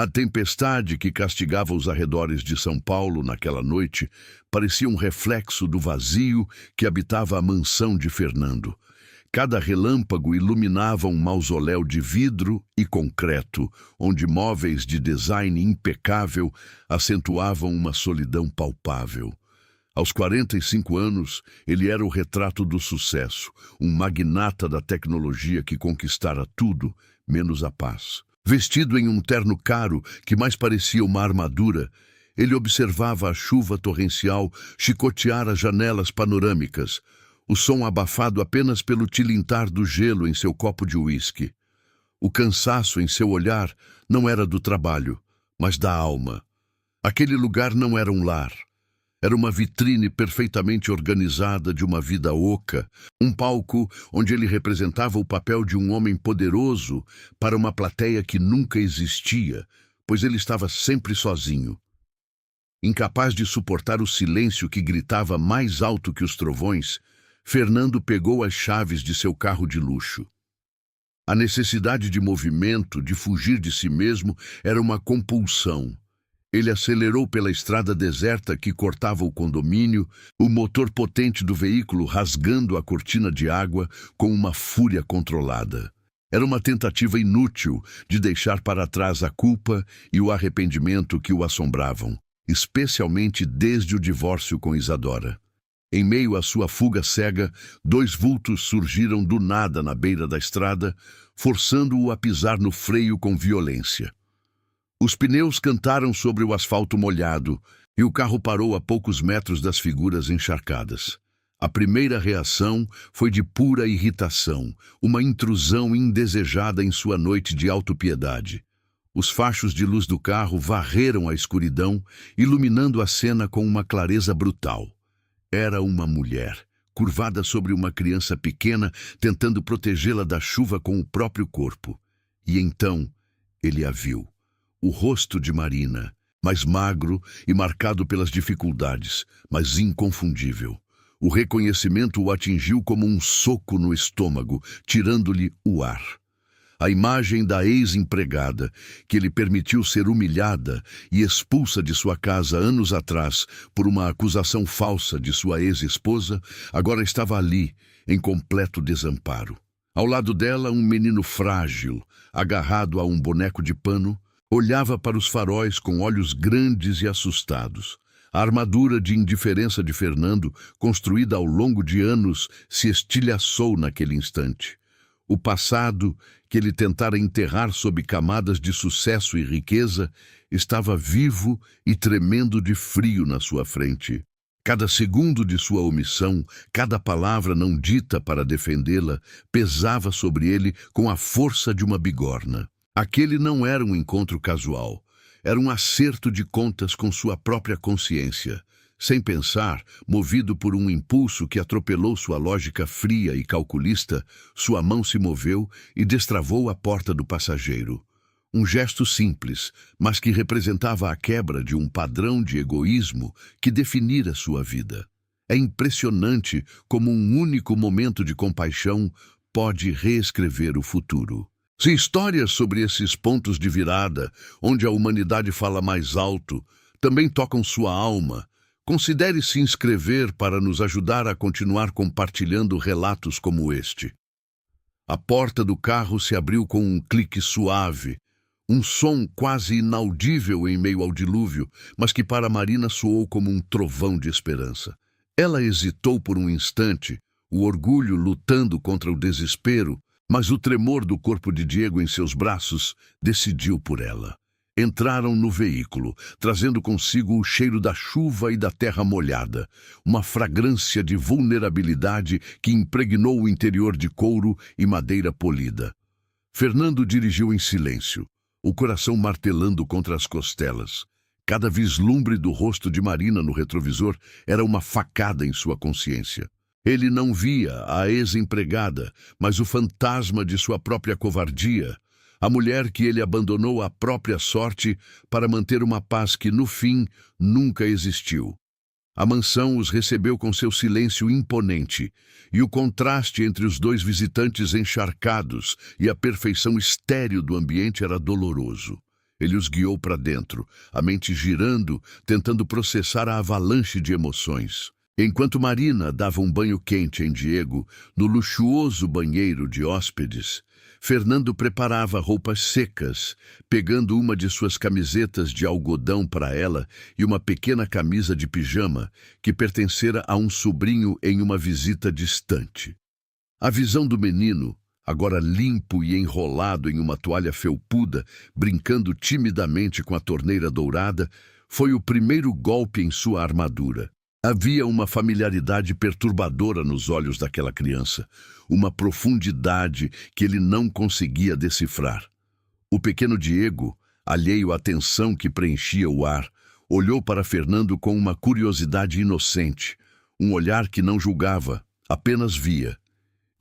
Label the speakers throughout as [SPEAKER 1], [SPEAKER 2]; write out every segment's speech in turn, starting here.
[SPEAKER 1] A tempestade que castigava os arredores de São Paulo naquela noite parecia um reflexo do vazio que habitava a mansão de Fernando. Cada relâmpago iluminava um mausoléu de vidro e concreto, onde móveis de design impecável acentuavam uma solidão palpável. Aos 45 anos, ele era o retrato do sucesso, um magnata da tecnologia que conquistara tudo, menos a paz. Vestido em um terno caro que mais parecia uma armadura, ele observava a chuva torrencial chicotear as janelas panorâmicas, o som abafado apenas pelo tilintar do gelo em seu copo de uísque. O cansaço em seu olhar não era do trabalho, mas da alma. Aquele lugar não era um lar. Era uma vitrine perfeitamente organizada de uma vida oca, um palco onde ele representava o papel de um homem poderoso para uma plateia que nunca existia, pois ele estava sempre sozinho. Incapaz de suportar o silêncio que gritava mais alto que os trovões, Fernando pegou as chaves de seu carro de luxo. A necessidade de movimento, de fugir de si mesmo, era uma compulsão. Ele acelerou pela estrada deserta que cortava o condomínio, o motor potente do veículo rasgando a cortina de água com uma fúria controlada. Era uma tentativa inútil de deixar para trás a culpa e o arrependimento que o assombravam, especialmente desde o divórcio com Isadora. Em meio à sua fuga cega, dois vultos surgiram do nada na beira da estrada, forçando-o a pisar no freio com violência. Os pneus cantaram sobre o asfalto molhado e o carro parou a poucos metros das figuras encharcadas. A primeira reação foi de pura irritação, uma intrusão indesejada em sua noite de autopiedade. Os fachos de luz do carro varreram a escuridão, iluminando a cena com uma clareza brutal. Era uma mulher, curvada sobre uma criança pequena, tentando protegê-la da chuva com o próprio corpo. E então ele a viu. O rosto de Marina, mais magro e marcado pelas dificuldades, mas inconfundível. O reconhecimento o atingiu como um soco no estômago, tirando-lhe o ar. A imagem da ex-empregada, que lhe permitiu ser humilhada e expulsa de sua casa anos atrás por uma acusação falsa de sua ex-esposa, agora estava ali, em completo desamparo. Ao lado dela, um menino frágil, agarrado a um boneco de pano, olhava para os faróis com olhos grandes e assustados. A armadura de indiferença de Fernando, construída ao longo de anos, se estilhaçou naquele instante. O passado, que ele tentara enterrar sob camadas de sucesso e riqueza, estava vivo e tremendo de frio na sua frente. Cada segundo de sua omissão, cada palavra não dita para defendê-la, pesava sobre ele com a força de uma bigorna. Aquele não era um encontro casual, era um acerto de contas com sua própria consciência. Sem pensar, movido por um impulso que atropelou sua lógica fria e calculista, sua mão se moveu e destravou a porta do passageiro. Um gesto simples, mas que representava a quebra de um padrão de egoísmo que definira sua vida. É impressionante como um único momento de compaixão pode reescrever o futuro. Se histórias sobre esses pontos de virada, onde a humanidade fala mais alto, também tocam sua alma, considere se inscrever para nos ajudar a continuar compartilhando relatos como este. A porta do carro se abriu com um clique suave, um som quase inaudível em meio ao dilúvio, mas que para Marina soou como um trovão de esperança. Ela hesitou por um instante, o orgulho lutando contra o desespero, mas o tremor do corpo de Diego em seus braços decidiu por ela. Entraram no veículo, trazendo consigo o cheiro da chuva e da terra molhada, uma fragrância de vulnerabilidade que impregnou o interior de couro e madeira polida. Fernando dirigiu em silêncio, o coração martelando contra as costelas. Cada vislumbre do rosto de Marina no retrovisor era uma facada em sua consciência. Ele não via a ex-empregada, mas o fantasma de sua própria covardia, a mulher que ele abandonou à própria sorte para manter uma paz que, no fim, nunca existiu. A mansão os recebeu com seu silêncio imponente, e o contraste entre os dois visitantes encharcados e a perfeição estéril do ambiente era doloroso. Ele os guiou para dentro, a mente girando, tentando processar a avalanche de emoções. Enquanto Marina dava um banho quente em Diego, no luxuoso banheiro de hóspedes, Fernando preparava roupas secas, pegando uma de suas camisetas de algodão para ela e uma pequena camisa de pijama que pertencera a um sobrinho em uma visita distante. A visão do menino, agora limpo e enrolado em uma toalha felpuda, brincando timidamente com a torneira dourada, foi o primeiro golpe em sua armadura. Havia uma familiaridade perturbadora nos olhos daquela criança, uma profundidade que ele não conseguia decifrar. O pequeno Diego, alheio à tensão que preenchia o ar, olhou para Fernando com uma curiosidade inocente, um olhar que não julgava, apenas via.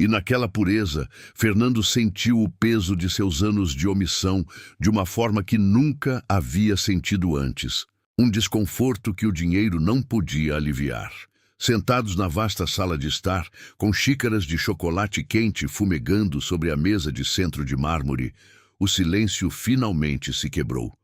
[SPEAKER 1] E naquela pureza, Fernando sentiu o peso de seus anos de omissão de uma forma que nunca havia sentido antes. Um desconforto que o dinheiro não podia aliviar. Sentados na vasta sala de estar, com xícaras de chocolate quente fumegando sobre a mesa de centro de mármore, o silêncio finalmente se quebrou.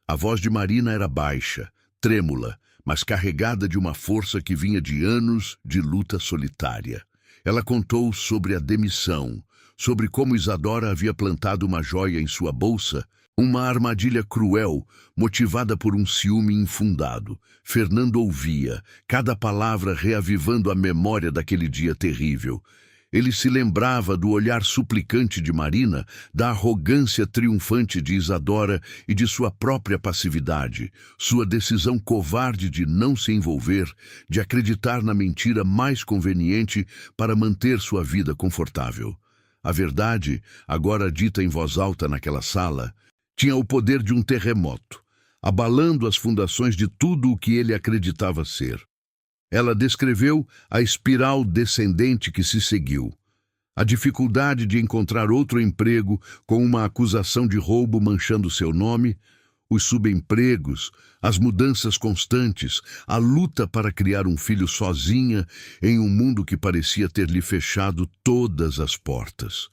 [SPEAKER 1] A voz de Marina era baixa, trêmula, mas carregada de uma força que vinha de anos de luta solitária. Ela contou sobre a demissão, sobre como Isadora havia plantado uma joia em sua bolsa, uma armadilha cruel, motivada por um ciúme infundado. Fernando ouvia, cada palavra reavivando a memória daquele dia terrível. Ele se lembrava do olhar suplicante de Marina, da arrogância triunfante de Isadora e de sua própria passividade, sua decisão covarde de não se envolver, de acreditar na mentira mais conveniente para manter sua vida confortável. A verdade, agora dita em voz alta naquela sala, tinha o poder de um terremoto, abalando as fundações de tudo o que ele acreditava ser. Ela descreveu a espiral descendente que se seguiu, a dificuldade de encontrar outro emprego com uma acusação de roubo manchando seu nome, os subempregos, as mudanças constantes, a luta para criar um filho sozinha em um mundo que parecia ter-lhe fechado todas as portas.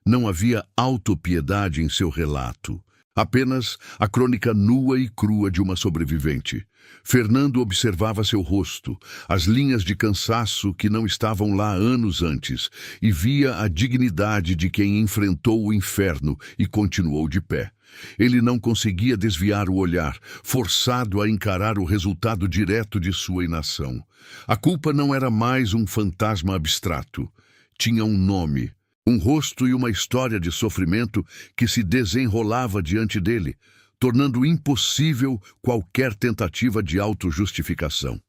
[SPEAKER 1] Não havia autopiedade em seu relato. Apenas a crônica nua e crua de uma sobrevivente. Fernando observava seu rosto, as linhas de cansaço que não estavam lá anos antes, e via a dignidade de quem enfrentou o inferno e continuou de pé. Ele não conseguia desviar o olhar, forçado a encarar o resultado direto de sua inação. A culpa não era mais um fantasma abstrato. Tinha um nome. Um rosto e uma história de sofrimento que se desenrolava diante dele, tornando impossível qualquer tentativa de autojustificação.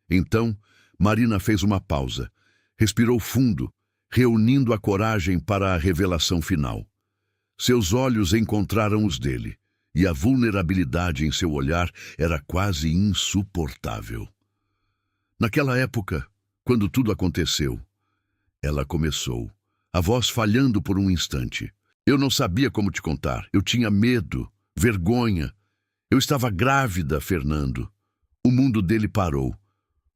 [SPEAKER 1] Então, Marina fez uma pausa, respirou fundo, reunindo a coragem para a revelação final. Seus olhos encontraram os dele, e a vulnerabilidade em seu olhar era quase insuportável. Naquela época, quando tudo aconteceu, ela começou. A voz falhando por um instante. Eu não sabia como te contar. Eu tinha medo, vergonha. Eu estava grávida, Fernando. O mundo dele parou.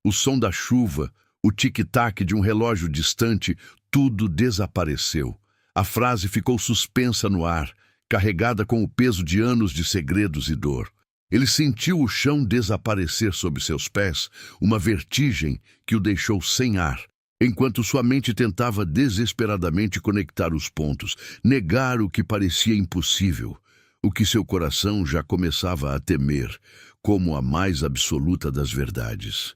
[SPEAKER 1] O som da chuva, o tic-tac de um relógio distante, tudo desapareceu. A frase ficou suspensa no ar, carregada com o peso de anos de segredos e dor. Ele sentiu o chão desaparecer sob seus pés, uma vertigem que o deixou sem ar. Enquanto sua mente tentava desesperadamente conectar os pontos, negar o que parecia impossível, o que seu coração já começava a temer, como a mais absoluta das verdades.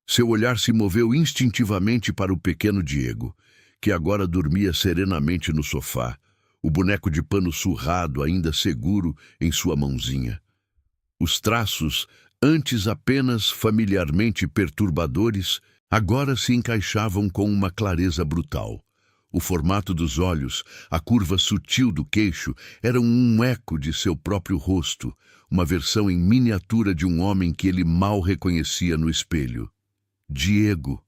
[SPEAKER 1] Seu olhar se moveu instintivamente para o pequeno Diego, que agora dormia serenamente no sofá, o boneco de pano surrado ainda seguro em sua mãozinha. Os traços, antes apenas familiarmente perturbadores, agora se encaixavam com uma clareza brutal. O formato dos olhos, a curva sutil do queixo, eram um eco de seu próprio rosto, uma versão em miniatura de um homem que ele mal reconhecia no espelho. Diego!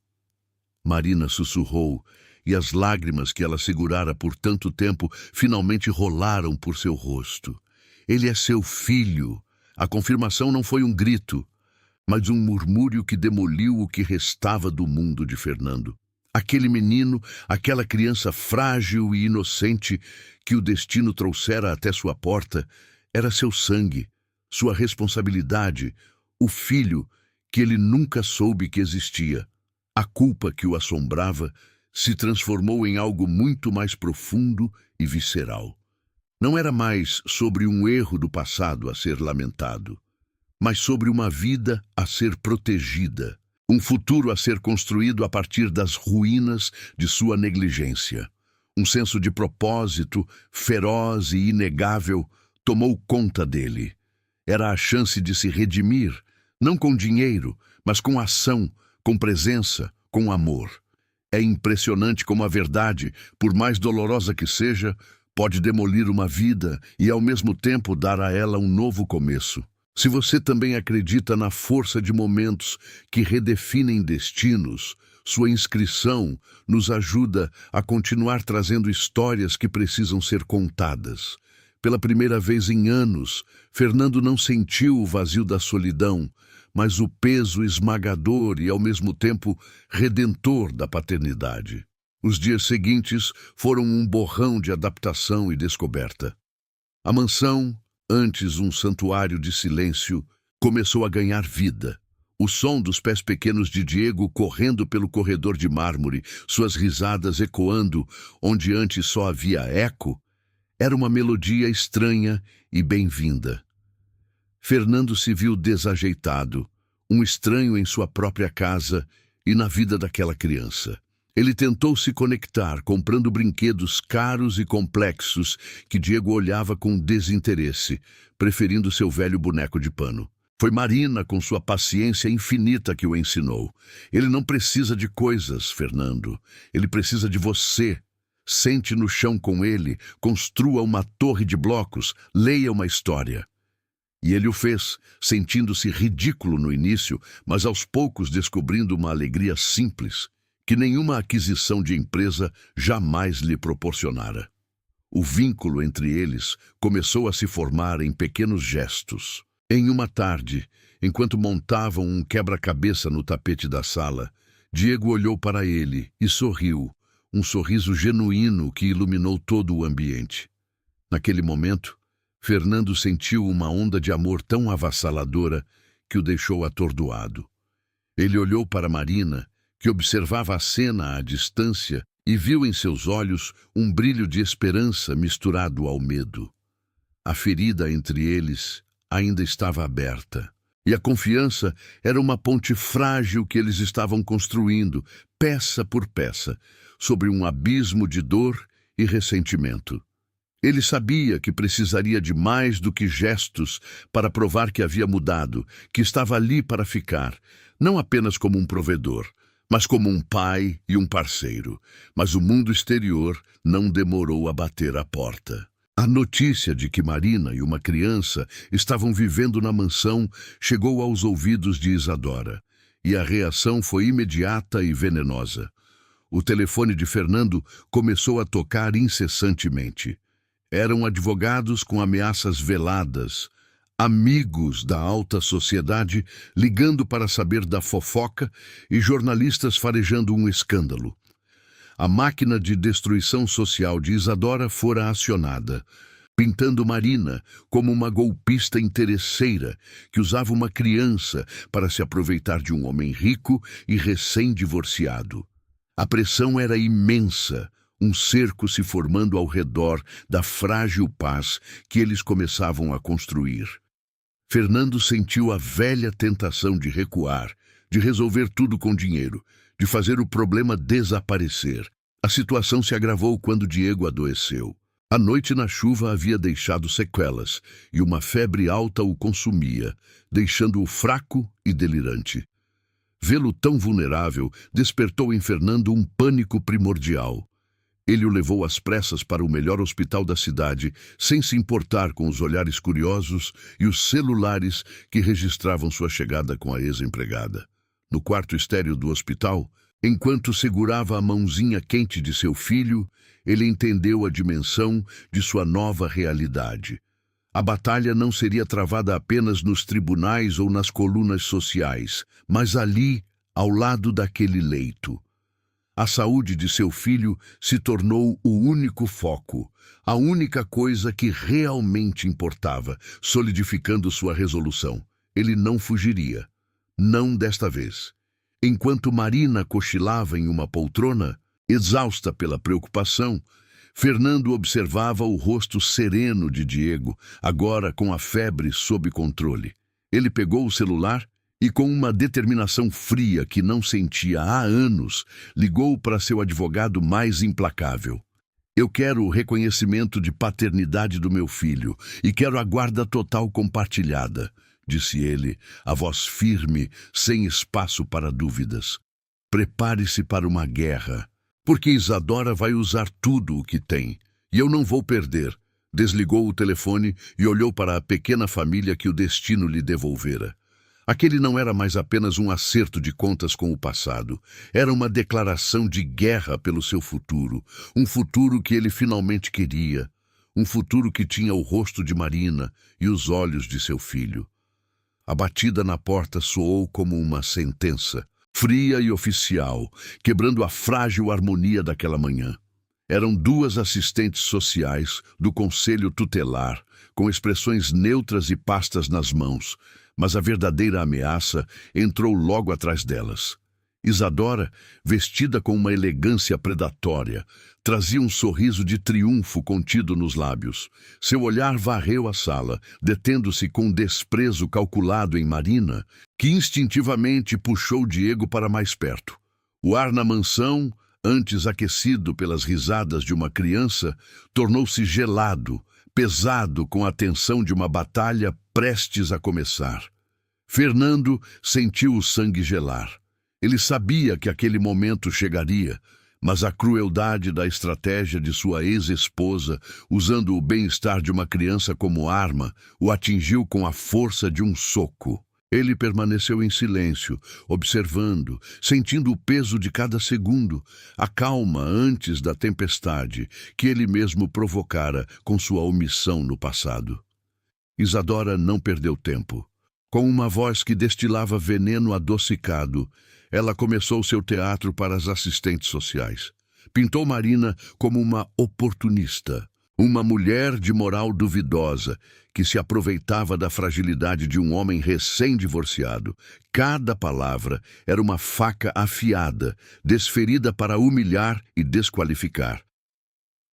[SPEAKER 1] Marina sussurrou, e as lágrimas que ela segurara por tanto tempo finalmente rolaram por seu rosto. Ele é seu filho! A confirmação não foi um grito, mas um murmúrio que demoliu o que restava do mundo de Fernando. Aquele menino, aquela criança frágil e inocente que o destino trouxera até sua porta, Era seu sangue, sua responsabilidade, o filho que ele nunca soube que existia. A culpa que o assombrava se transformou em algo muito mais profundo e visceral. Não era mais sobre um erro do passado a ser lamentado, mas sobre uma vida a ser protegida, um futuro a ser construído a partir das ruínas de sua negligência. Um senso de propósito, feroz e inegável, tomou conta dele. Era a chance de se redimir, não com dinheiro, mas com ação, com presença, com amor. É impressionante como a verdade, por mais dolorosa que seja, pode demolir uma vida e, ao mesmo tempo, dar a ela um novo começo. Se você também acredita na força de momentos que redefinem destinos, sua inscrição nos ajuda a continuar trazendo histórias que precisam ser contadas. Pela primeira vez em anos, Fernando não sentiu o vazio da solidão, mas o peso esmagador e, ao mesmo tempo, redentor da paternidade. Os dias seguintes foram um borrão de adaptação e descoberta. A mansão, antes um santuário de silêncio, começou a ganhar vida. O som dos pés pequenos de Diego correndo pelo corredor de mármore, suas risadas ecoando onde antes só havia eco, era uma melodia estranha e bem-vinda. Fernando se viu desajeitado, um estranho em sua própria casa e na vida daquela criança. Ele tentou se conectar, comprando brinquedos caros e complexos que Diego olhava com desinteresse, preferindo seu velho boneco de pano. Foi Marina, com sua paciência infinita, que o ensinou. Ele não precisa de coisas, Fernando. Ele precisa de você. Sente no chão com ele, construa uma torre de blocos, leia uma história. E ele o fez, sentindo-se ridículo no início, mas aos poucos descobrindo uma alegria simples, que nenhuma aquisição de empresa jamais lhe proporcionara. O vínculo entre eles começou a se formar em pequenos gestos. Em uma tarde, enquanto montavam um quebra-cabeça no tapete da sala, Diego olhou para ele e sorriu, um sorriso genuíno que iluminou todo o ambiente. Naquele momento, Fernando sentiu uma onda de amor tão avassaladora que o deixou atordoado. Ele olhou para Marina, que observava a cena à distância, e viu em seus olhos um brilho de esperança misturado ao medo. A ferida entre eles ainda estava aberta, e a confiança era uma ponte frágil que eles estavam construindo, peça por peça, sobre um abismo de dor e ressentimento. Ele sabia que precisaria de mais do que gestos para provar que havia mudado, que estava ali para ficar, não apenas como um provedor, mas como um pai e um parceiro. Mas o mundo exterior não demorou a bater à porta. A notícia de que Marina e uma criança estavam vivendo na mansão chegou aos ouvidos de Isadora, e a reação foi imediata e venenosa. O telefone de Fernando começou a tocar incessantemente. Eram advogados com ameaças veladas, amigos da alta sociedade ligando para saber da fofoca e jornalistas farejando um escândalo. A máquina de destruição social de Isadora fora acionada, pintando Marina como uma golpista interesseira que usava uma criança para se aproveitar de um homem rico e recém-divorciado. A pressão era imensa, um cerco se formando ao redor da frágil paz que eles começavam a construir. Fernando sentiu a velha tentação de recuar, de resolver tudo com dinheiro, de fazer o problema desaparecer. A situação se agravou quando Diego adoeceu. A noite na chuva havia deixado sequelas, e uma febre alta o consumia, deixando-o fraco e delirante. Vê-lo tão vulnerável despertou em Fernando um pânico primordial. Ele o levou às pressas para o melhor hospital da cidade, sem se importar com os olhares curiosos e os celulares que registravam sua chegada com a ex-empregada. No quarto estéril do hospital, enquanto segurava a mãozinha quente de seu filho, ele entendeu a dimensão de sua nova realidade. A batalha não seria travada apenas nos tribunais ou nas colunas sociais, mas ali, ao lado daquele leito. A saúde de seu filho se tornou o único foco, a única coisa que realmente importava, solidificando sua resolução. Ele não fugiria. Não desta vez. Enquanto Marina cochilava em uma poltrona, exausta pela preocupação, Fernando observava o rosto sereno de Diego, agora com a febre sob controle. Ele pegou o celular e, com uma determinação fria que não sentia há anos, ligou para seu advogado mais implacável. Eu quero o reconhecimento de paternidade do meu filho e quero a guarda total compartilhada, disse ele, a voz firme, sem espaço para dúvidas. Prepare-se para uma guerra, porque Isadora vai usar tudo o que tem, e eu não vou perder. Desligou o telefone e olhou para a pequena família que o destino lhe devolvera. Aquele não era mais apenas um acerto de contas com o passado. Era uma declaração de guerra pelo seu futuro. Um futuro que ele finalmente queria. Um futuro que tinha o rosto de Marina e os olhos de seu filho. A batida na porta soou como uma sentença, fria e oficial, quebrando a frágil harmonia daquela manhã. Eram duas assistentes sociais do conselho tutelar, com expressões neutras e pastas nas mãos, mas a verdadeira ameaça entrou logo atrás delas. Isadora, vestida com uma elegância predatória, trazia um sorriso de triunfo contido nos lábios. Seu olhar varreu a sala, detendo-se com desprezo calculado em Marina, que instintivamente puxou Diego para mais perto. O ar na mansão, antes aquecido pelas risadas de uma criança, tornou-se gelado, pesado com a tensão de uma batalha prestes a começar. Fernando sentiu o sangue gelar. Ele sabia que aquele momento chegaria, mas a crueldade da estratégia de sua ex-esposa, usando o bem-estar de uma criança como arma, o atingiu com a força de um soco. Ele permaneceu em silêncio, observando, sentindo o peso de cada segundo, a calma antes da tempestade que ele mesmo provocara com sua omissão no passado. Isadora não perdeu tempo. Com uma voz que destilava veneno adocicado, ela começou seu teatro para as assistentes sociais. Pintou Marina como uma oportunista, uma mulher de moral duvidosa, que se aproveitava da fragilidade de um homem recém-divorciado. Cada palavra era uma faca afiada, desferida para humilhar e desqualificar.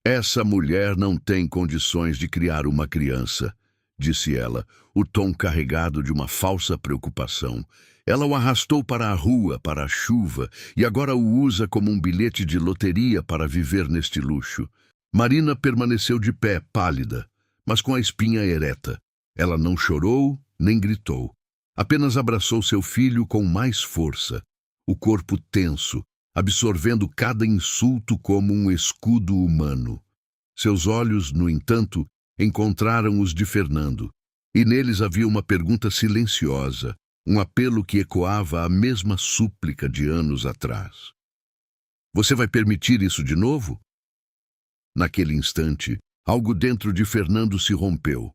[SPEAKER 1] Essa mulher não tem condições de criar uma criança, disse ela, o tom carregado de uma falsa preocupação. Ela o arrastou para a rua, para a chuva, e agora o usa como um bilhete de loteria para viver neste luxo. Marina permaneceu de pé, pálida, mas com a espinha ereta. Ela não chorou, nem gritou. Apenas abraçou seu filho com mais força, o corpo tenso, absorvendo cada insulto como um escudo humano. Seus olhos, no entanto, encontraram os de Fernando, e neles havia uma pergunta silenciosa, um apelo que ecoava a mesma súplica de anos atrás. Você vai permitir isso de novo? Naquele instante, algo dentro de Fernando se rompeu.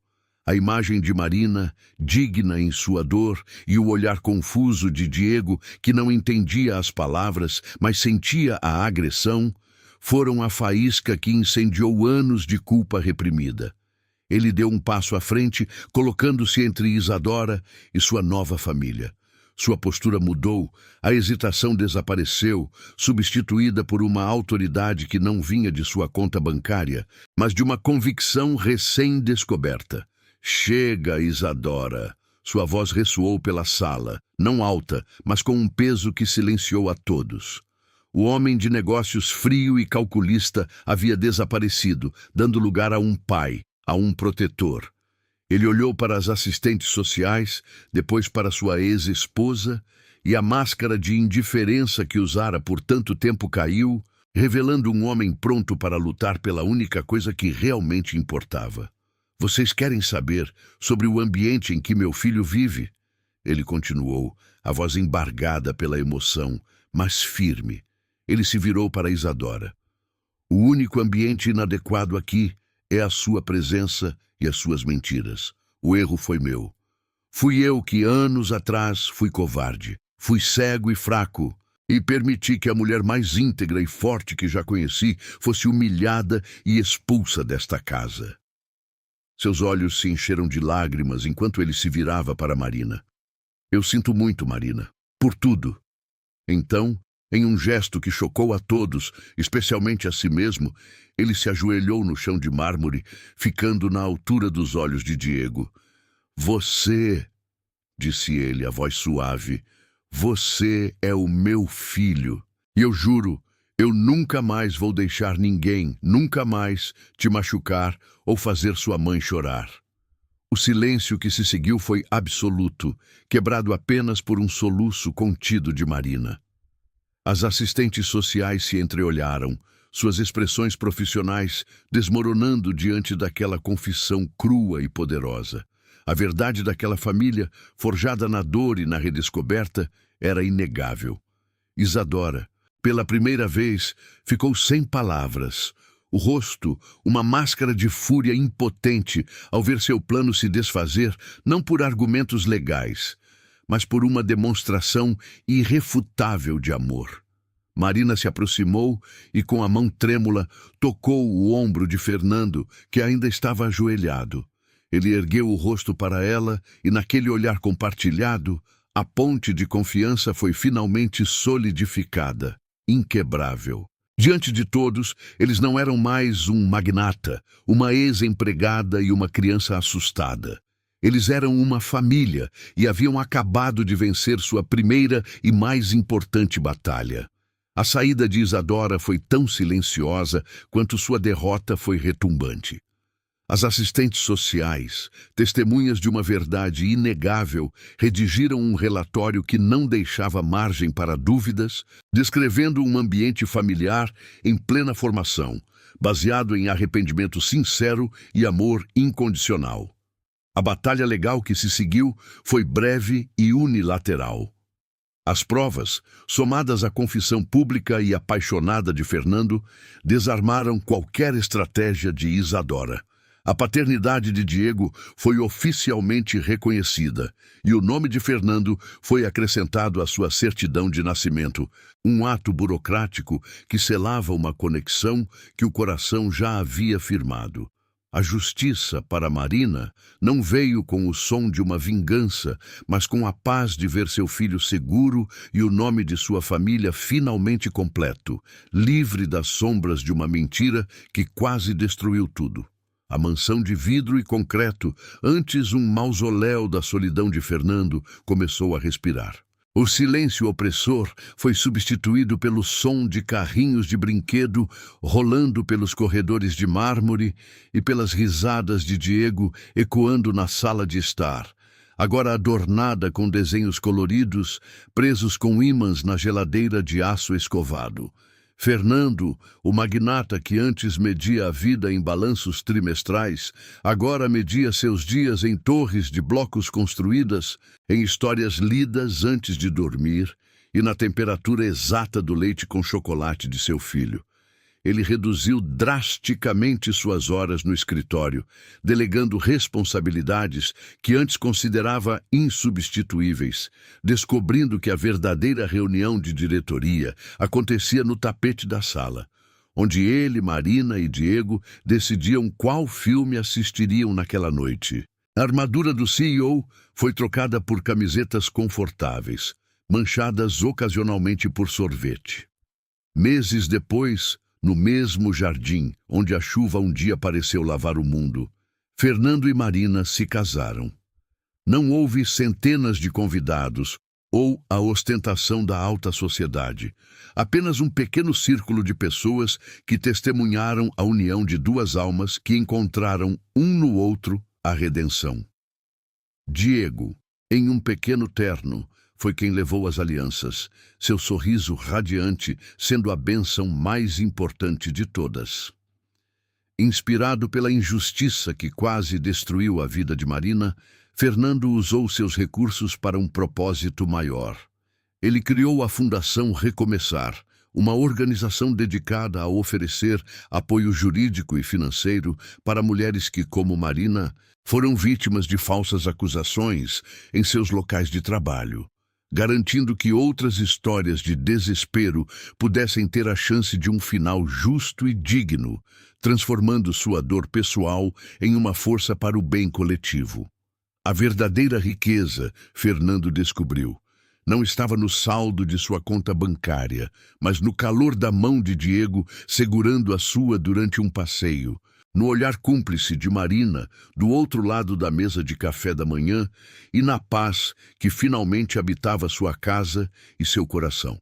[SPEAKER 1] A imagem de Marina, digna em sua dor, e o olhar confuso de Diego, que não entendia as palavras, mas sentia a agressão, foram a faísca que incendiou anos de culpa reprimida. Ele deu um passo à frente, colocando-se entre Isadora e sua nova família. Sua postura mudou, a hesitação desapareceu, substituída por uma autoridade que não vinha de sua conta bancária, mas de uma convicção recém-descoberta. Chega, Isadora! Sua voz ressoou pela sala, não alta, mas com um peso que silenciou a todos. O homem de negócios frio e calculista havia desaparecido, dando lugar a um pai, a um protetor. Ele olhou para as assistentes sociais, depois para sua ex-esposa, e a máscara de indiferença que usara por tanto tempo caiu, revelando um homem pronto para lutar pela única coisa que realmente importava. Vocês querem saber sobre o ambiente em que meu filho vive? Ele continuou, a voz embargada pela emoção, mas firme. Ele se virou para Isadora. O único ambiente inadequado aqui é a sua presença e as suas mentiras. O erro foi meu. Fui eu que, anos atrás, fui covarde. Fui cego e fraco. e permiti que a mulher mais íntegra e forte que já conheci fosse humilhada e expulsa desta casa. Seus olhos se encheram de lágrimas enquanto ele se virava para Marina. Eu sinto muito, Marina, por tudo. Então, em um gesto que chocou a todos, especialmente a si mesmo, ele se ajoelhou no chão de mármore, ficando na altura dos olhos de Diego. Você, disse ele, a voz suave, você é o meu filho. E eu juro, eu nunca mais vou deixar ninguém, nunca mais, te machucar ou fazer sua mãe chorar. O silêncio que se seguiu foi absoluto, quebrado apenas por um soluço contido de Marina. As assistentes sociais se entreolharam, suas expressões profissionais desmoronando diante daquela confissão crua e poderosa. A verdade daquela família, forjada na dor e na redescoberta, era inegável. Isadora, pela primeira vez, ficou sem palavras. O rosto, uma máscara de fúria impotente ao ver seu plano se desfazer, não por argumentos legais, mas por uma demonstração irrefutável de amor. Marina se aproximou e, com a mão trêmula, tocou o ombro de Fernando, que ainda estava ajoelhado. Ele ergueu o rosto para ela e, naquele olhar compartilhado, a ponte de confiança foi finalmente solidificada, inquebrável. Diante de todos, eles não eram mais um magnata, uma ex-empregada e uma criança assustada. Eles eram uma família e haviam acabado de vencer sua primeira e mais importante batalha. A saída de Isadora foi tão silenciosa quanto sua derrota foi retumbante. As assistentes sociais, testemunhas de uma verdade inegável, redigiram um relatório que não deixava margem para dúvidas, descrevendo um ambiente familiar em plena formação, baseado em arrependimento sincero e amor incondicional. A batalha legal que se seguiu foi breve e unilateral. As provas, somadas à confissão pública e apaixonada de Fernando, desarmaram qualquer estratégia de Isadora. A paternidade de Diego foi oficialmente reconhecida e o nome de Fernando foi acrescentado à sua certidão de nascimento, um ato burocrático que selava uma conexão que o coração já havia firmado. A justiça para Marina não veio com o som de uma vingança, mas com a paz de ver seu filho seguro e o nome de sua família finalmente completo, livre das sombras de uma mentira que quase destruiu tudo. A mansão de vidro e concreto, antes um mausoléu da solidão de Fernando, começou a respirar. O silêncio opressor foi substituído pelo som de carrinhos de brinquedo rolando pelos corredores de mármore e pelas risadas de Diego ecoando na sala de estar, agora adornada com desenhos coloridos, presos com ímãs na geladeira de aço escovado. Fernando, o magnata que antes media a vida em balanços trimestrais, agora media seus dias em torres de blocos construídas, em histórias lidas antes de dormir e na temperatura exata do leite com chocolate de seu filho. Ele reduziu drasticamente suas horas no escritório, delegando responsabilidades que antes considerava insubstituíveis, descobrindo que a verdadeira reunião de diretoria acontecia no tapete da sala, onde ele, Marina e Diego decidiam qual filme assistiriam naquela noite. A armadura do CEO foi trocada por camisetas confortáveis, manchadas ocasionalmente por sorvete. Meses depois, no mesmo jardim onde a chuva um dia pareceu lavar o mundo, Fernando e Marina se casaram. Não houve centenas de convidados ou a ostentação da alta sociedade, apenas um pequeno círculo de pessoas que testemunharam a união de duas almas que encontraram um no outro a redenção. Diego, em um pequeno terno, foi quem levou as alianças, seu sorriso radiante sendo a bênção mais importante de todas. Inspirado pela injustiça que quase destruiu a vida de Marina, Fernando usou seus recursos para um propósito maior. Ele criou a Fundação Recomeçar, uma organização dedicada a oferecer apoio jurídico e financeiro para mulheres que, como Marina, foram vítimas de falsas acusações em seus locais de trabalho. garantindo que outras histórias de desespero pudessem ter a chance de um final justo e digno, transformando sua dor pessoal em uma força para o bem coletivo. A verdadeira riqueza, Fernando descobriu, não estava no saldo de sua conta bancária, mas no calor da mão de Diego segurando a sua durante um passeio, no olhar cúmplice de Marina do outro lado da mesa de café da manhã e na paz que finalmente habitava sua casa e seu coração.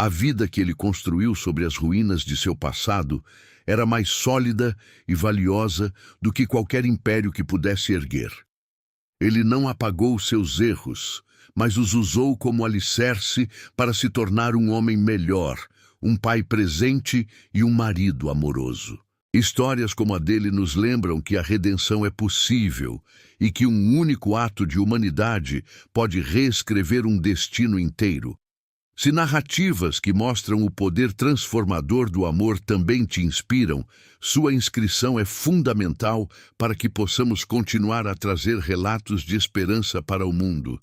[SPEAKER 1] A vida que ele construiu sobre as ruínas de seu passado era mais sólida e valiosa do que qualquer império que pudesse erguer. Ele não apagou seus erros, mas os usou como alicerce para se tornar um homem melhor, um pai presente e um marido amoroso. Histórias como a dele nos lembram que a redenção é possível e que um único ato de humanidade pode reescrever um destino inteiro. Se narrativas que mostram o poder transformador do amor também te inspiram, sua inscrição é fundamental para que possamos continuar a trazer relatos de esperança para o mundo.